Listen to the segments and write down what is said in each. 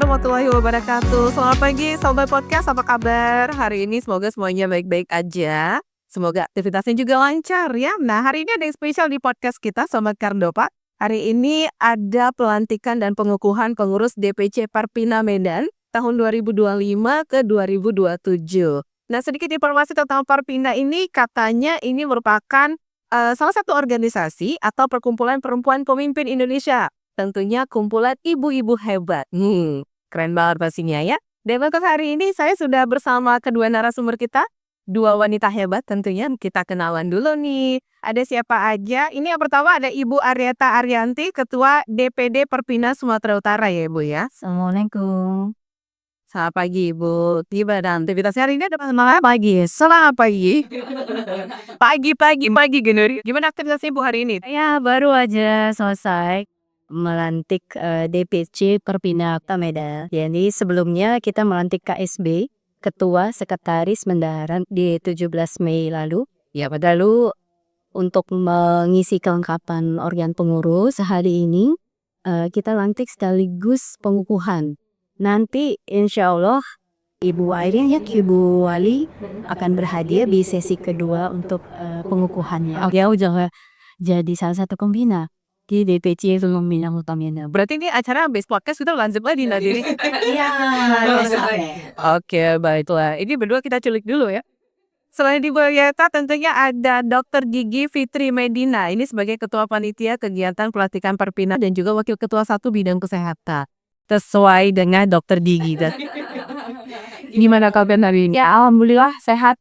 warahmatullahi wabarakatuh. Selamat pagi Sobat Podcast, apa kabar? Hari ini semoga semuanya baik-baik aja. Semoga aktivitasnya juga lancar ya. Nah, hari ini ada yang spesial di podcast kita Sobat Kardopa. Hari ini ada pelantikan dan pengukuhan pengurus DPC Parpina Medan tahun 2025 ke 2027. Nah, sedikit informasi tentang Parpina ini, katanya ini merupakan salah satu organisasi atau perkumpulan perempuan pemimpin Indonesia. Tentunya kumpulan ibu-ibu hebat. Keren banget pastinya ya. Dan untuk hari ini saya sudah bersama kedua narasumber kita. Dua wanita hebat tentunya. Kita kenalan dulu nih. Ada siapa aja? Ini yang pertama ada Ibu Aryata Arianti, Ketua DPD Perpina Sumatera Utara ya Ibu ya. Assalamualaikum. Selamat pagi Ibu. Gimana aktivitasnya hari ini? Ada semangat pagi. Selamat pagi. Pagi Genuri. Gimana aktivitasnya Ibu hari ini? Saya baru aja selesai melantik DPC Perpina Medan. Jadi sebelumnya kita melantik KSB, Ketua Sekretaris Bendahara di 17 Mei lalu. Ya, lalu untuk mengisi kelengkapan organ pengurus hari ini kita lantik sekaligus pengukuhan. Nanti insya Allah Ibu Airin ya, Ibu Wali akan berhadiah di sesi kedua untuk pengukuhannya. Dia udah jadi salah satu pembina di DPC Pembina Utamanya. Berarti ini acara base podcast kita lanjut lagi nanti. Iya, Oke, baiklah. Ini berdua kita culik dulu ya. Selain Ibu Aryata tentunya ada Dr. Gigi Fitri Medina. Ini sebagai Ketua Panitia Kegiatan Pelatihan Perpina dan juga Wakil Ketua 1 Bidang Kesehatan. Sesuai dengan Dr. Gigi. Gimana kabar hari ini? Ya, alhamdulillah sehat.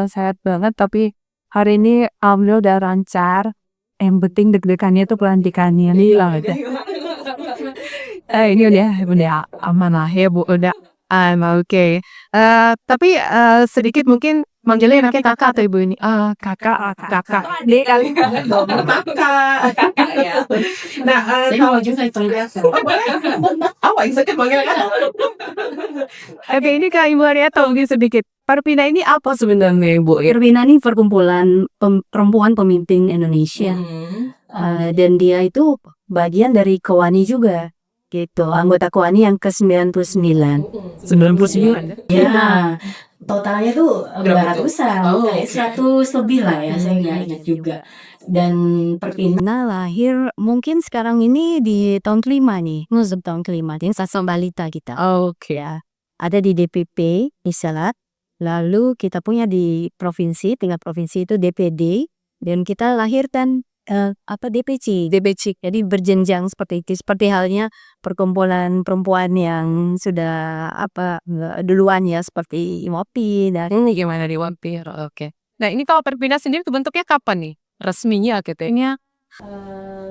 Sehat banget, tapi hari ini alhamdulillah udah lancar. Yang penting deg-degannya tuh pelantikannya nih lah aja. Ini udah aman lah ya Bu, udah. Oke. Tapi sedikit mungkin manggilnya enaknya kakak atau ibu ini? Kakak. Dek kali. Kakak ya. Nah, saya mau juga itu yang sedikit manggilnya kakak. Oke, ini Kak Ibu Aryata mungkin sedikit. Parpina ini apa sebenarnya Ibu? Perpina ini perkumpulan perempuan pemimpin Indonesia. Dan dia itu bagian dari Kowani juga. Gitu, anggota Kowani yang ke-99. 99? Ya, totalnya tuh beratusan, 100 lebih lah ya, saya nggak ingat juga. Dan Perpina lahir mungkin sekarang ini di tahun kelima nih, nguzub tahun kelima, ini Sastra Balita kita. Oke. Ya, ada di DPP, Isalat, lalu kita punya di provinsi, tingkat provinsi itu DPD, dan kita lahirkan DPC. Jadi berjenjang seperti itu, seperti halnya perkumpulan perempuan yang sudah duluan ya, seperti WAPI dan Ini gimana di Wampir? Oke. Nah, ini kalau Perpina sendiri bentuknya kapan nih? Resminya katanya.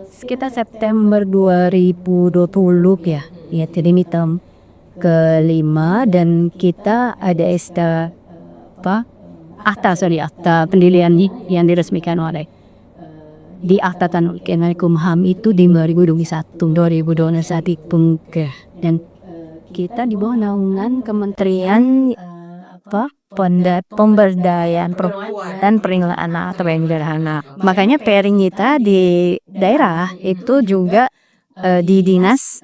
sekitar September 2020 ya. Ya, jadi mitem kelima dan kita ada akta pendirian yang diresmikan oleh di Akta Tanul Kemenkumham itu di 2021 dan kita di bawah naungan Kementerian Pemberdayaan Perempuan dan Perlindungan Anak atau anak. Makanya pairing kita di daerah itu juga di dinas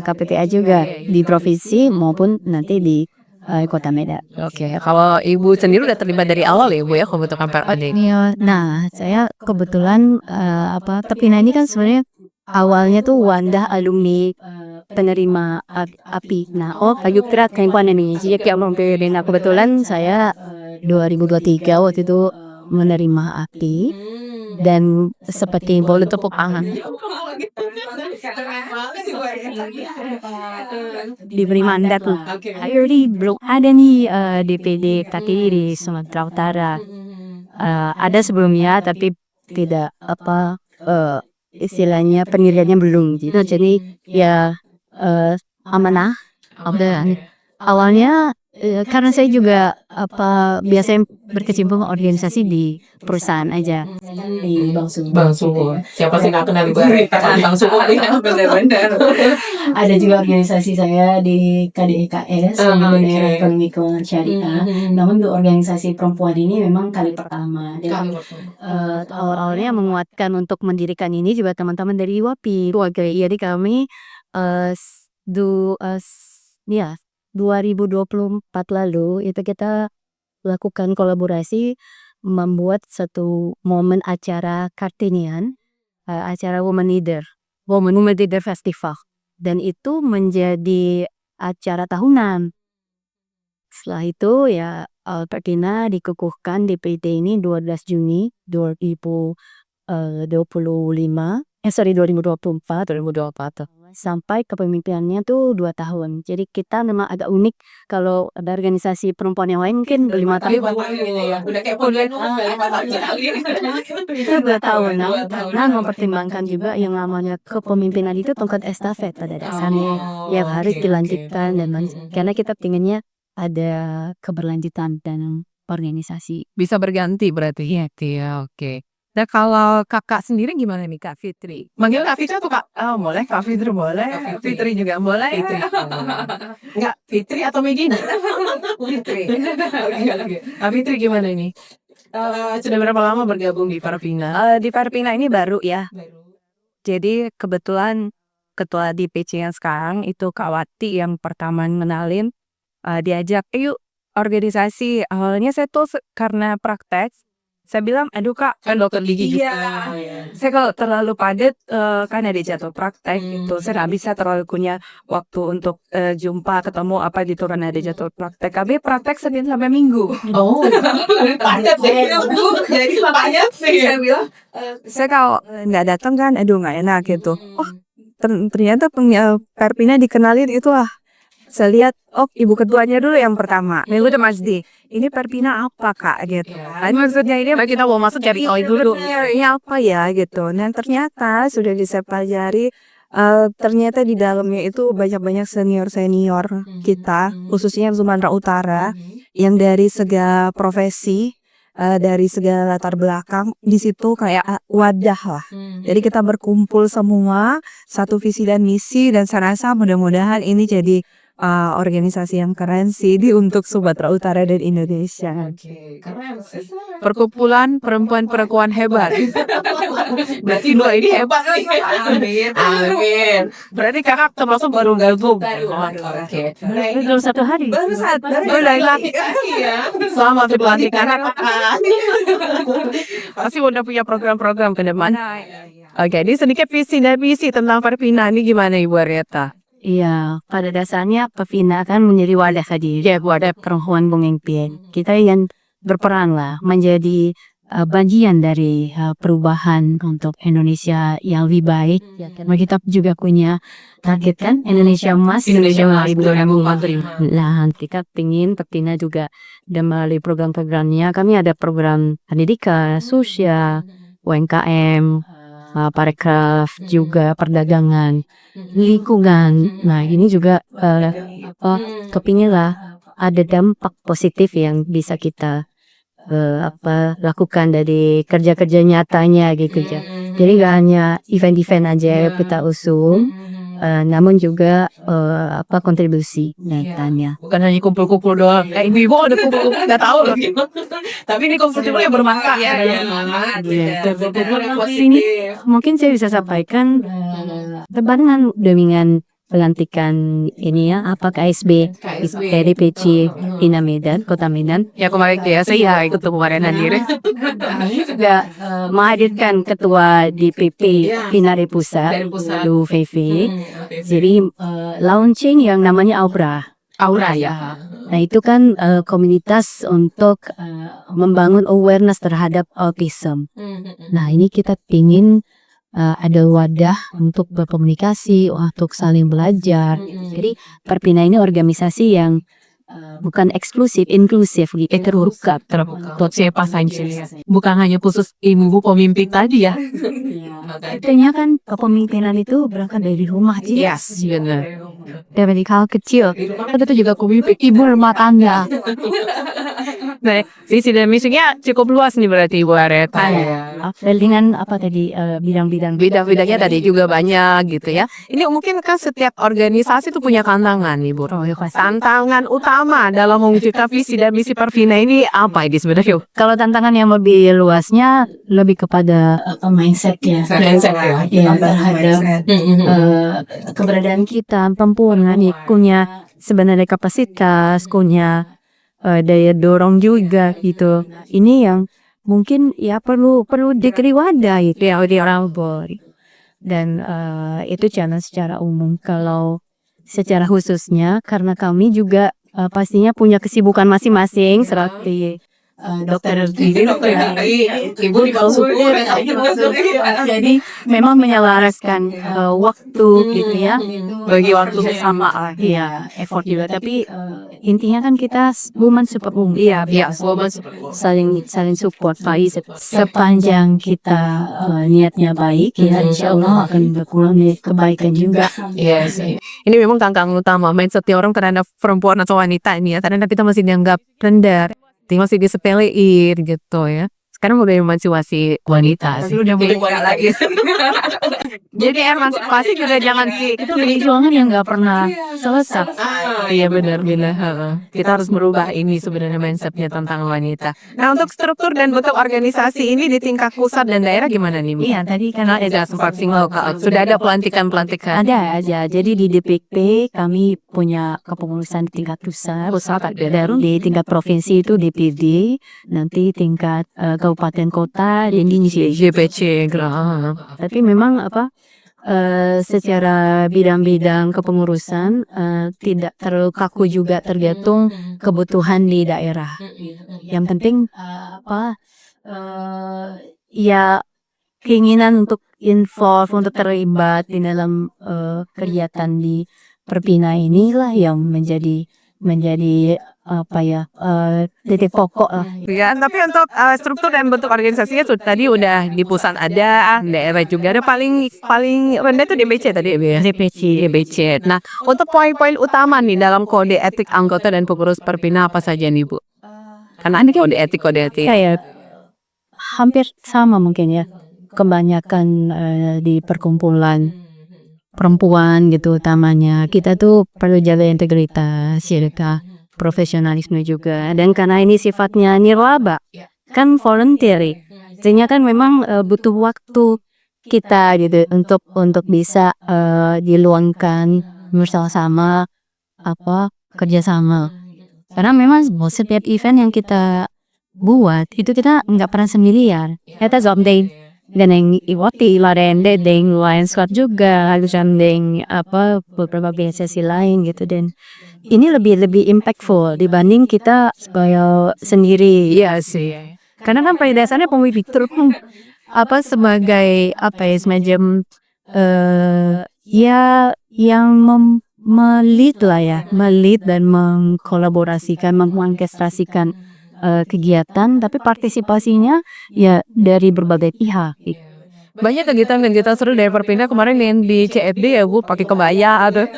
KPTA juga di provinsi maupun nanti di Kota Medan. Oke, kalau Ibu sendiri udah terlibat dari awal ya Bu ya pembentukan PRD? Nah, saya kebetulan Perpina ini kan sebenarnya awalnya tuh Wadah alumni penerima API. Nah, kayu kerat kemampuan ini. Jadi kayak memperoleh. Nah, kebetulan saya 2023 waktu itu menerima API dan seperti boleh tepuk tangan. Diberi mandat lah. Akhirnya belum ada nih DPD kaki di Sumatera Utara. Ada sebelumnya tapi tidak istilahnya pendiriannya belum gitu. Jadi ya amanah. Awalnya karena saya juga biasanya berkecimpung organisasi di perusahaan aja di Bang Sumo. Siapa sih nggak kenal Ibu Aryata? Bang Sumo ya, benar-benar. ada juga organisasi saya di KDIKS Daerah Ekonomi Keuangan Syariah. Namun di organisasi perempuan ini memang kali pertama. Dan awal-awalnya menguatkan untuk mendirikan ini juga teman-teman dari WAPI. Jadi kami Ya, 2024 lalu itu kita lakukan kolaborasi membuat satu momen acara Kartinian, acara Women Leader Festival, dan itu menjadi acara tahunan. Setelah itu ya Perpina dikukuhkan DPT ini 12 Juni 2024 sampai kepemimpinannya tuh 2 tahun. Jadi kita memang agak unik kalau ada organisasi perempuan yang lain mungkin 5 tahun. Udah kayak puluhan Itu 2 tahun. Nah, karena mempertimbangkan juga yang namanya kepemimpinan itu tongkat estafet pada dasarnya yang harus dilanjutkan karena kita pinginnya ada keberlanjutan dalam organisasi. Bisa berganti berarti. Iya, oke. Nah kalau kakak sendiri gimana nih Kak Fitri? Manggil Kak Fitri atau Kak? Oh boleh, Kak Fitri boleh, Fitri juga boleh. Enggak, Fitri atau Medina? Fitri. Oke. Kak Fitri gimana nih? Sudah berapa lama bergabung di Perpina? Di Perpina ini baru ya. Jadi kebetulan ketua DPC yang sekarang itu Kak Wati yang pertama ngenalin, diajak yuk organisasi. Awalnya saya tuh karena praktek, saya bilang aduh Kak, Kan dokter gigi gitu. saya kalau terlalu padat kan ada jadwal praktek gitu, saya nggak bisa terlalu punya waktu untuk jumpa ketemu apa gitu kan ada jadwal praktek. Kami praktek Senin sampai Minggu. Oh, padat deh. Jadi makanya Saya bilang saya kalau nggak datang kan aduh nggak enak gitu. Oh ternyata Perpina dikenalin itu saya lihat ibu ketuanya dulu yang pertama. Minggu udah Mas Di. Ini Perpina apa Kak gitu. Maksudnya ini kita mau masuk cari tahu dulu. Ini apa ya gitu. Dan ternyata sudah saya pelajari ternyata di dalamnya itu banyak-banyak senior kita, khususnya yang Sumatera Utara, yang dari segala profesi, dari segala latar belakang, di situ kayak wadah lah. Jadi kita berkumpul semua, satu visi dan misi, dan saya rasa mudah-mudahan ini jadi organisasi yang keren sih untuk Sumatera Utara dan Indonesia. Oke, karena perkumpulan perempuan hebat. Berarti dua ini hebat. Amin. Berarti kakak termasuk baru gabung. Oke. Baru 1 hari. Baru dari latih. Selamat pelantikan kakak. Pasti udah punya program-program ke depan. Oke, ini sedikit visi dan misi tentang Perpina ini gimana Ibu Arieta? Iya, pada dasarnya Perpina kan menjadi wadah tadi, wadah perempuan pemimpin. Kita yang berperan lah menjadi bagian dari perubahan untuk Indonesia yang lebih baik. Karena kita juga punya target kan Indonesia Emas 2045. Nah, kita ingin Perpina juga dan melalui program-programnya kami ada program pendidikan, sosial, UMKM, parekraf, juga perdagangan, lingkungan. Nah ini juga kepingin lah ada dampak positif yang bisa kita lakukan dari kerja-kerja nyatanya gitu ya. Jadi gak hanya event-event aja kita usung, namun juga kontribusi nyatanya. Bukan hanya kumpul-kumpul doang. Ibu-ibu ada kumpul-kumpul nggak tahu loh. Tapi ini kumpul-kumpul yang bermanfaat. Sini mungkin saya bisa sampaikan terbarengan dengan pelantikan ini ya KSB dari PC Ina Medan, Kota Medan. Ya kemarin ya saya ikut kemarin hadir. Juga menghadirkan ketua DPP Pinare Pusat, Lu VV. Jadi launching yang namanya Aura ya. Nah itu kan komunitas untuk membangun awareness terhadap autism. Nah ini kita ingin ada wadah untuk berkomunikasi, untuk saling belajar. Jadi Perpina ini organisasi yang bukan eksklusif, inklusif, terbuka. Siapa saja. Bukan hanya khusus ibu pemimpin tadi ya. Artinya kan kepemimpinan itu berangkat dari rumah. Yes, benar. Dari hal kecil. Kita tuh juga pemimpin ibu rumah tangga. Nah, visi dan misinya cukup luas nih berarti Ibu Arieta. Dengan apa tadi bidang-bidang. Bidang-bidangnya tadi juga banyak gitu ya. Ini mungkin kan setiap organisasi tuh punya tantangan nih Bu. Tantangan utama dalam mewujudkan visi dan misi Perpina ini apa ini sebenarnya? Kalau tantangan yang lebih luasnya lebih kepada mindset ya. Ya terhadap keberadaan kita perempuan punya sebenarnya kapasitas, punya daya dorong juga gitu. Ini yang mungkin ya perlu perlu diberi wadah gitu ya di orang tua. Dan itu challenge secara umum. Kalau secara khususnya karena kami juga pastinya punya kesibukan masing-masing seperti dokter gigi, ibu di bawah syukur, jadi memang menyelaraskan waktu gitu ya, bagi waktu bersama, iya effort juga. Tapi intinya kan kita woman super woman, iya woman saling saling support. Sepanjang kita niatnya baik, ya insya Allah akan berkurang kebaikan juga. Yes. Ini memang tantangan utama mindsetnya orang terhadap perempuan atau wanita ini ya. Karena kita masih dianggap rendah, masih disepelein gitu ya. Sekarang udah emansipasi wanita sih. Udah boleh lagi. Jadi emansipasi juga jangan sih. Itu perjuangan yang nggak pernah selesai. Iya benar-benar. Kita harus merubah ini sebenarnya mindsetnya tentang wanita. Nah untuk struktur dan bentuk organisasi ini di tingkat pusat dan daerah gimana nih? Iya tadi kan Ada sempat single sudah ada pelantikan. ada aja. Jadi di DPP kami punya kepengurusan di tingkat pusat, baru di tingkat provinsi itu DPD, nanti tingkat kabupaten kota ini JPC. Tapi memang secara bidang-bidang kepengurusan tidak terlalu kaku juga, tergantung kebutuhan di daerah. Yang penting ya keinginan untuk involve, untuk terlibat di dalam kegiatan di Perpina inilah yang menjadi titik pokok lah. Ya, tapi untuk struktur dan bentuk organisasinya tadi udah di pusat ada, daerah juga ada. Paling rendah itu DPC tadi ya. DPC. Nah, untuk poin-poin utama nih dalam kode etik anggota dan pengurus Perpina apa saja nih Bu? Karena ini kode etik. Kayak hampir sama mungkin ya. Kebanyakan di perkumpulan perempuan gitu utamanya. Kita tuh perlu jaga integritas, profesionalisme juga. Dan karena ini sifatnya nirlaba, kan voluntary. Artinya kan memang butuh waktu kita gitu untuk bisa diluangkan bersama-sama kerjasama. Karena memang setiap event yang kita buat itu kita nggak pernah sendirian. Kita something dan yang iwati larende deng lain squad juga harus deng beberapa organisasi lain gitu. Dan ini lebih impactful dibanding kita sendiri. Iya sih. Karena kan pada dasarnya pemimpin sebagai semacam yang melit dan mengkolaborasikan, mengorkestrasikan kegiatan, tapi partisipasinya ya dari berbagai pihak. Banyak kegiatan seru dari Perpina kemarin yang di CFD ya Bu, pakai kebaya atau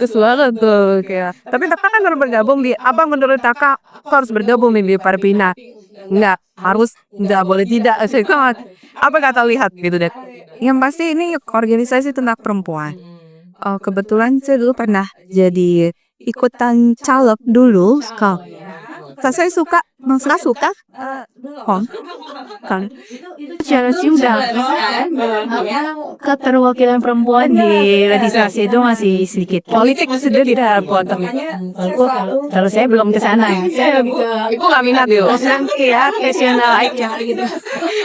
terus banget tuh kayak. Tapi kakak kan baru bergabung di apa, menurut kakak harus bergabung nih di Perpina? Nggak boleh tidak. Apa kata lihat gitu deh? Yang pasti ini organisasi tentang perempuan. Kebetulan saya dulu pernah jadi ikutan caleg dulu. Saya suka Secara sudah keterwakilan perempuan di legislasi itu masih sedikit. Politik sudah tidak potong. Kalau saya belum ke sana. Ibu nggak minat yuk. Nanti ya profesional aja gitu.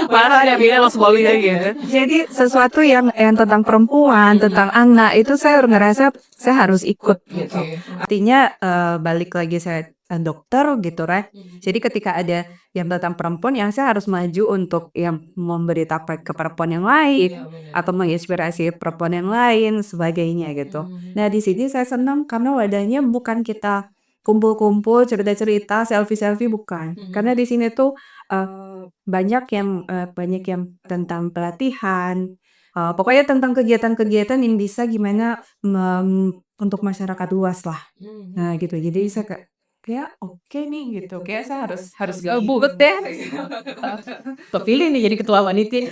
Malah ada bilang langsung politik gitu. Jadi sesuatu yang tentang perempuan, tentang anak itu saya ngerasa saya harus ikut gitu. Artinya balik lagi saya dokter gitu right. Jadi ketika ada yang tentang perempuan yang saya harus maju untuk yang memberitakan ke perempuan yang lain atau menginspirasi perempuan yang lain sebagainya gitu. Nah di sini saya senang karena wadahnya bukan kita kumpul-kumpul cerita-cerita selfie bukan. Karena di sini tuh banyak yang tentang pelatihan. Pokoknya tentang kegiatan-kegiatan yang bisa gimana untuk masyarakat luas lah. Nah gitu. Jadi saya kayak oke nih gitu. Kayak saya harus Buket deh. Kepilih nih jadi ketua wanita.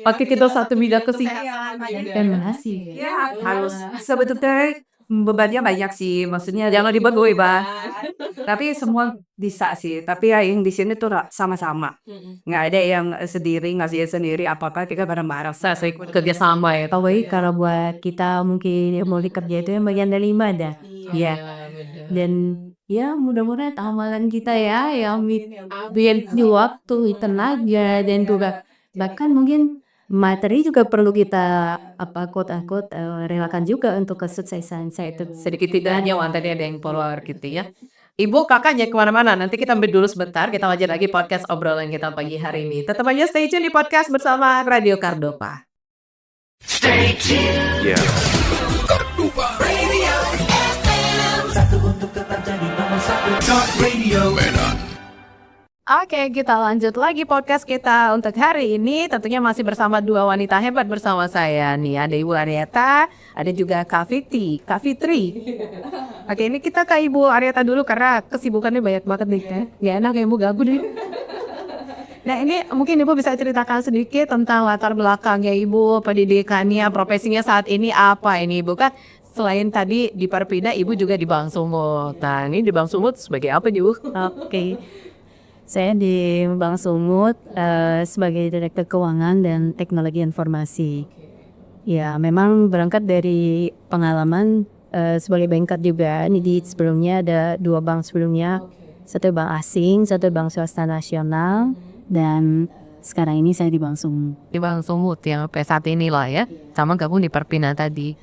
Pakai kita satu bidang kesehatan. Feminasi. harus sebetulnya Bebannya banyak sih, maksudnya jangan dibegoy, Bah. Tapi semua bisa sih, tapi ya yang di sini tuh sama-sama. Nggak ada yang sendiri, ngasih sendiri, apa-apa kita bareng-bareng. Saya ikut kerjasama ya. Apalagi kalau buat kita mungkin yang mau kerja itu yang bagian dari lima dah. Ya. Dan ya mudah-mudahan amalan kita ya yang biar di waktu tenaga dan juga bahkan mungkin materi juga perlu kita quote-unquote relakan juga untuk kesuksesan saya itu. Sedikit tidaknya tadi ada yang follower gitu ya. Ibu kakaknya kemana-mana, nanti kita ambil dulu sebentar, kita lanjut lagi podcast obrolan kita pagi hari ini. Tetap aja stay tune di podcast bersama Radio Kardopa. Oke, kita lanjut lagi podcast kita untuk hari ini. Tentunya masih bersama dua wanita hebat bersama saya nih. Ada Ibu Aryata, ada juga Kak Fitri. Oke, ini kita ke Ibu Aryata dulu karena kesibukannya banyak banget nih. Gak enak ya Ibu, ganggu nih. Nah, ini mungkin Ibu bisa ceritakan sedikit tentang latar belakangnya Ibu, pendidikannya, profesinya saat ini apa ini Ibu kan? Selain tadi di Perpina, Ibu juga di Bank Sumut. Nah, ini di Bank Sumut sebagai apa nih, Bu? Oke. Saya di Bank Sumut sebagai Direktur Keuangan dan Teknologi Informasi. Ya, memang berangkat dari pengalaman sebagai banker juga. Ini di sebelumnya ada 2 bank sebelumnya. Satu bank asing, satu bank swasta nasional. Dan sekarang ini saya di Bank Sumut. Di Bank Sumut yang saat ini lah ya. Sama gabung di Perpina tadi.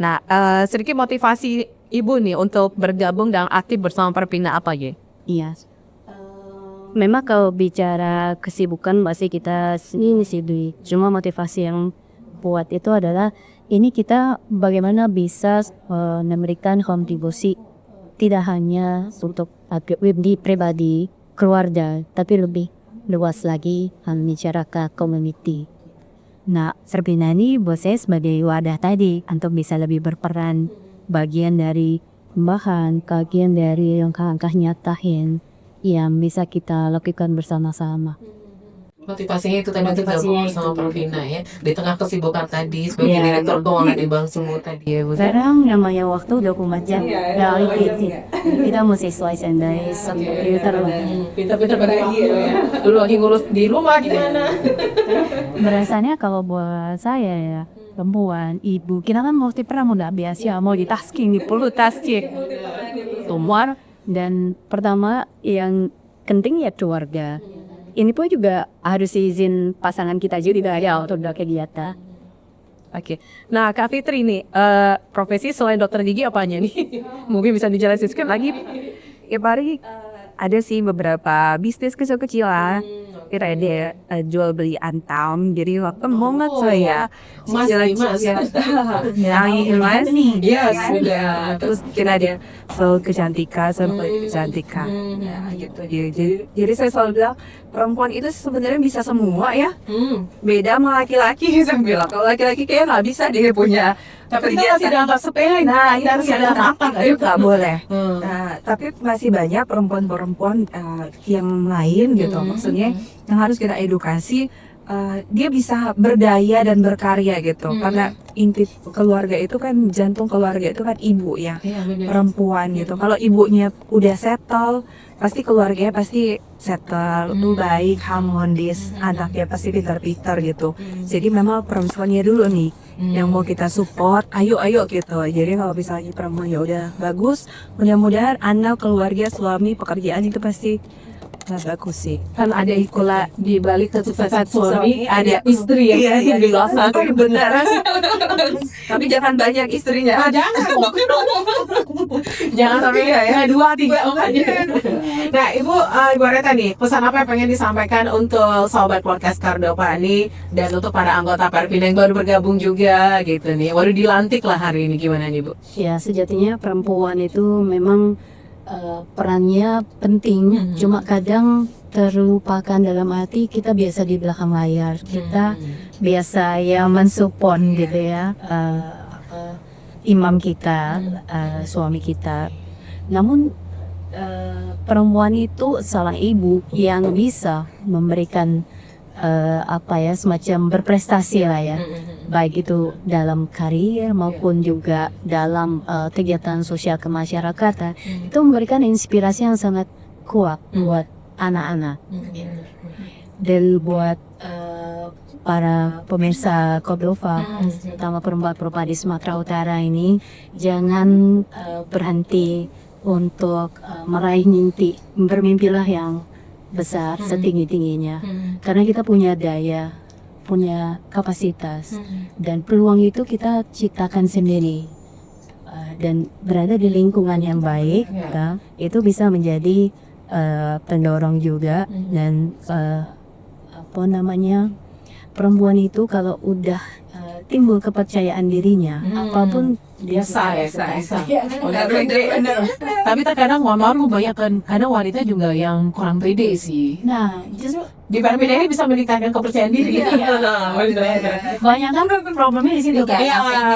Nah, sedikit motivasi Ibu nih untuk bergabung dan aktif bersama Perpina apa ya? Iya. Memang kalau bicara kesibukan masih kita ini sih Dwi. Cuma motivasi yang buat itu adalah ini kita bagaimana bisa memberikan kontribusi tidak hanya untuk di pribadi, keluarga, tapi lebih luas lagi masyarakat, community. Nah, Perpina ini buat saya sebagai wadah tadi untuk bisa lebih berperan bagian dari bahan, bagian dari langkah-langkah nyatahin yang bisa kita lakukan bersama-sama. Motivasinya itu tadi bergabung bersama Perpina ya. Di tengah kesibukan tadi sebagai Direktur Keuangan di Bank Sumut tadi ya Bu. Sekarang namanya waktu 24 jam. Kita mesti slice and dice. Pintar-pintar berbagi ya. Dulu lagi ngurus di rumah gimana? Berasanya kalau buat saya ya, perempuan, ibu, kita kan mesti pernah mudah biasa mau di tasking, di perlu tasking. Tumor. Dan pertama yang penting ya keluarga. Ini pun juga harus izin pasangan kita juga ya untuk kegiatan. Oke. Nah, Kak Fitri nih, profesi selain dokter gigi apanya nih? Mungkin bisa dijelasin sedikit lagi. Ya paling ada sih beberapa bisnis kecil-kecilan. Kita ada jual beli antam, jadi waktu momen saya Mas. Mas nih, Yes, sudah. terus kita ada selalu kecantikan, ya gitu. Jadi saya selalu bilang perempuan itu sebenarnya bisa semua ya. Beda sama laki-laki, saya bilang kalau laki-laki kayak nggak bisa dia punya. Tapi kita masih dianggap sepele. Nah, itu harus ada apa itu nggak boleh. Nah, tapi masih banyak perempuan-perempuan yang lain gitu, maksudnya yang harus kita edukasi. Dia bisa berdaya dan berkarya gitu, karena inti keluarga itu kan, jantung keluarga itu kan ibu ya, perempuan gitu. Kalau ibunya udah settle, pasti keluarganya pasti settle, baik, harmonis, anaknya pasti pintar-pintar gitu. Jadi memang perempuannya dulu nih yang mau kita support, ayo gitu. Jadi kalau misalnya perempuan ya udah bagus, mudah-mudahan anak, keluarga, suami, pekerjaan itu pasti bagus sih. Kan ada istilah di balik kesuksesan suami ada istri ya. Iya, benar. Tapi jangan banyak istrinya. Jangan. Jangan sampai ya 2, 3 Nah, Ibu Aryata nih, pesan apa yang pengen disampaikan untuk sobat podcast Kardopa nih dan untuk para anggota Perpina yang baru bergabung juga gitu nih. Baru dilantik lah hari ini, gimana nih Bu? Ya, sejatinya perempuan itu memang perannya penting, cuma kadang terlupakan dalam arti kita biasa di belakang layar, kita biasa ya mensupport gitu ya, imam kita, suami kita. Namun perempuan itu salah ibu yang bisa memberikan semacam berprestasi lah ya, baik itu dalam karir maupun juga dalam kegiatan sosial kemasyarakatan. Itu memberikan inspirasi yang sangat kuat buat anak-anak dan buat para pemirsa Cordova, terutama perempuan-perempuan di Sumatera Utara ini, jangan berhenti untuk meraih mimpi. Bermimpilah yang besar setinggi-tingginya, karena kita punya daya, punya kapasitas, dan peluang itu kita ciptakan sendiri. Dan berada di lingkungan yang baik, itu bisa menjadi pendorong juga. Dan perempuan itu kalau udah timbul kepercayaan dirinya, apapun dia Bisa. Tapi terkadang mohon banyak kan, kadang wanita juga yang kurang pede sih. Nah, justru Di Perpindah ini bisa meningkatkan kepercayaan diri. banyak kan problemnya di situ kan.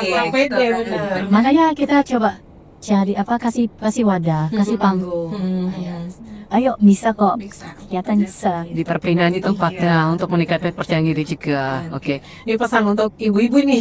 Kurang pede, benar. Makanya kita coba cari kasih wadah, kasih panggung. Ayo bisa kok, kelihatan bisa. Di Perpindahan itu tempatnya untuk meningkatkan kepercayaan diri juga. Oke. Ini pesan untuk ibu-ibu nih,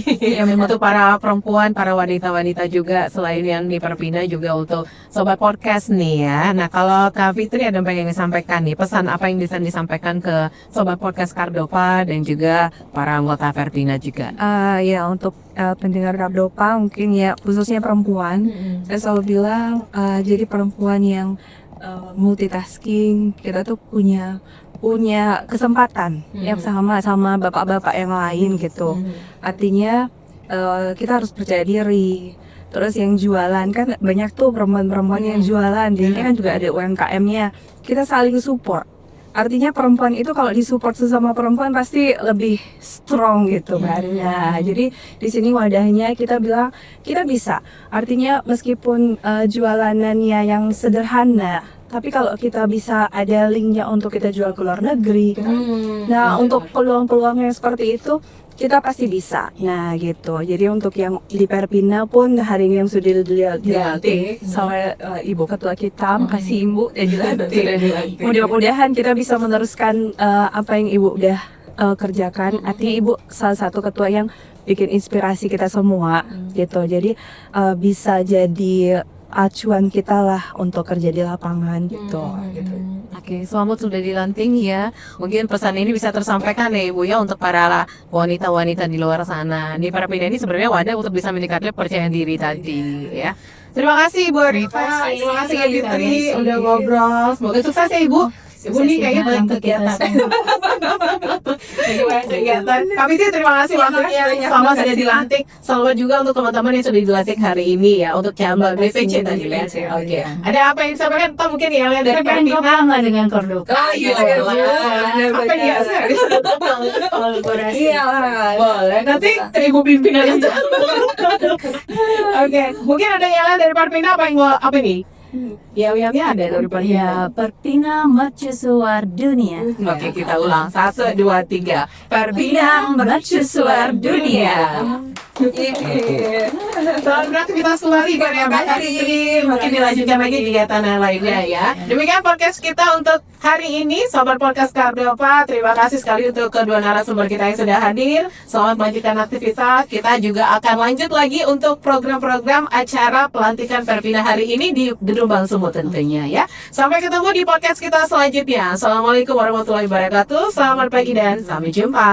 untuk para perempuan, para wanita-wanita juga, selain yang di Perpindah juga untuk sobat podcast nih ya. Nah, kalau Kak Fitri ada yang pengen disampaikan nih, pesan apa yang bisa disampaikan ke sobat podcast Cardova dan juga para anggota Perpindah juga? Ya untuk pendengar Cardova mungkin ya khususnya perempuan, saya selalu bilang jadi perempuan yang multitasking, kita tuh punya kesempatan yang sama bapak-bapak yang lain gitu. Artinya kita harus percaya diri. Terus yang jualan kan banyak tuh perempuan-perempuan yang jualan, di ini kan juga ada UMKM-nya. Kita saling support. Artinya perempuan itu kalau disupport sesama perempuan pasti lebih strong gitu kan. Nah, jadi di sini wadahnya kita bilang kita bisa. Artinya meskipun jualanannya yang sederhana, tapi kalau kita bisa ada linknya untuk kita jual ke luar negeri, nah untuk peluang-peluang yang seperti itu kita pasti bisa. Nah gitu. Jadi untuk yang di Perpindah pun hari ini yang sudah dilantik sama Ibu Ketua kita, makasih Ibu dan dilantik. Mudah-mudahan kita bisa meneruskan apa yang Ibu udah kerjakan. Artinya Ibu salah satu ketua yang bikin inspirasi kita semua gitu. Jadi bisa jadi acuan kita lah untuk kerja di lapangan gitu. Oke, selamat sudah dilantik ya. Mungkin pesan ini bisa tersampaikan ya Ibu ya untuk para wanita-wanita di luar sana. Di Perpindah ini sebenarnya wadah untuk bisa meningkatkan kepercayaan diri tadi ya. Terima kasih Ibu Rita, terima kasih Kak Fitri udah ngobrol. Semoga sukses ya Ibu. Ibu nih kayaknya banyak kegiatan. Kak Fitri terima kasih waktunya. Selamat sudah dilantik. Selamat juga untuk teman-teman yang sudah dilantik hari ini ya untuk cabang BPC tadi ya. Oke. Ada apa yang disampaikan? Atau mungkin yang lain dari Perpindah? Nggak dengan Cordova. Oh iya. Apa ya? Kolaborasi. Boleh. Nanti Ibu pimpinan aja. Oke. Mungkin ada yang lain dari Perpindah apa nih? Ya ada dari Perpindah. Ya, Perpindah mercusuar dunia. Oke, kita ulang. 1, 2, 3. Perpindah mercusuar dunia. Selamat beraktivitas kembali pada Kak Fitri. Mungkin dilanjutkan lagi kegiatan yang lainnya ya. Demikian podcast kita untuk hari ini, Sobat Podcast Cardova. Terima kasih sekali untuk kedua narasumber kita yang sudah hadir. Selamat melanjutkan aktivitas. Kita juga akan lanjut lagi untuk program-program acara pelantikan Perpindah hari ini di Gedung Bank Sumut tentunya ya. Sampai ketemu di podcast kita selanjutnya. Assalamualaikum warahmatullahi wabarakatuh. Selamat pagi dan sampai jumpa.